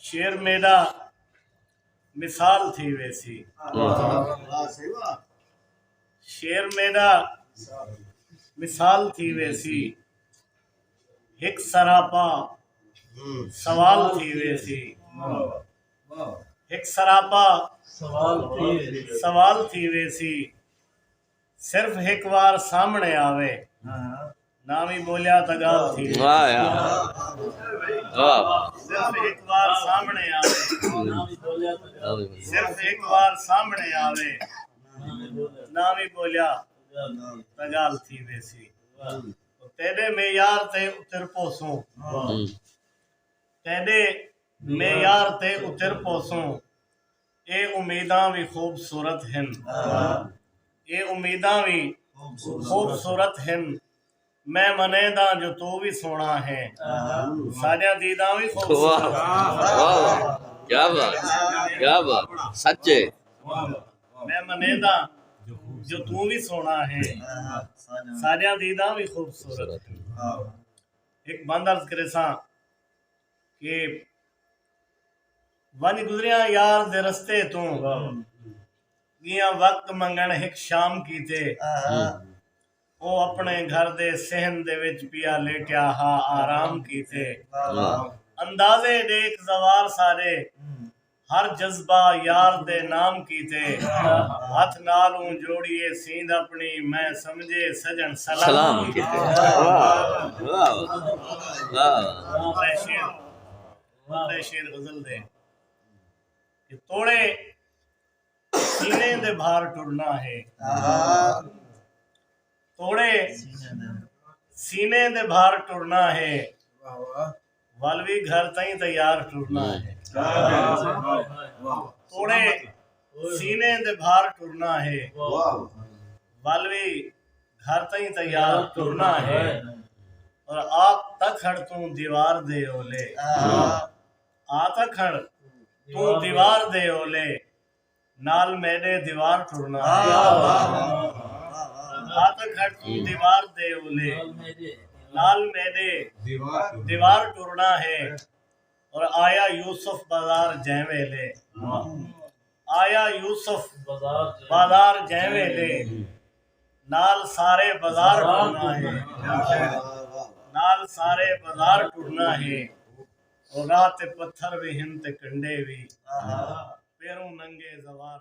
शेर मेरा मिसाल थी वैसी, शेर मेरा मिसाल थी वैसी, एक सरापा सवाल थी वैसी, एक सरापा सवाल थी वैसी, सिर्फ एक बार सामने आवे नाम ही बोलिया तो गाल थी। वाह यार, वाह, सिर्फ एक बार सामने आवे, सिर्फ एक बार सामने आवे नाम ही बोलिया तो गाल थी वैसी। तेरे मेयार ते उतर पोसूं, तेरे मेयार ते उतर पोसूं, ये उम्मीदां भी खूबसूरत हैं, ये उम्मीदां भी खूबसूरत हैं, मैं मनेदा जो तू भी सोना है, सारिया दीदा भी खूबसूरत। वाह, क्या बात, क्या बात, सच्चे। मैं मनेदा जो तू भी सोना है, सारिया दीदा भी खूबसूरत। एक बंद अर्ज करे सा कि वंज गुजरिया यार दे रस्ते तू गिया वक्त मंगन एक शाम कीते, वो अपने घर दे सहन दे विच पिया लेटिया हा आराम कीते, अंदाजे देख जवार सारे हर जज्बा यार दे नाम कीते, हाथ नालू जोड़िए सींध अपनी मैं समझे सजन सलाम कीते। शेर गजल दे कि तोड़े सीने दे भार टुरना है, तोड़े सीने दे भार टुरना है, वालवी घर तई तैयार टुरना है, तोड़े सीने दे भार टुरना है, वालवी घर तई तैयार टुरना है, और आप तक खड़ तू दीवार दे ओले, आ तक खड़ तू दीवार दे ओले, नाल मेरे दीवार टुरना है, आ तक खड़ तू दीवार दे ओले, नाल मेरे दीवार टुरना है, और आया यूसुफ बाजार जैवेले, आया यूसुफ बाजार जैवेले, नाल सारे बाजार टुरना है, नाल सारे बाजार टुरना है, और रात पत्थर भी हिंद कंडे भी पैरों नंगे जवार।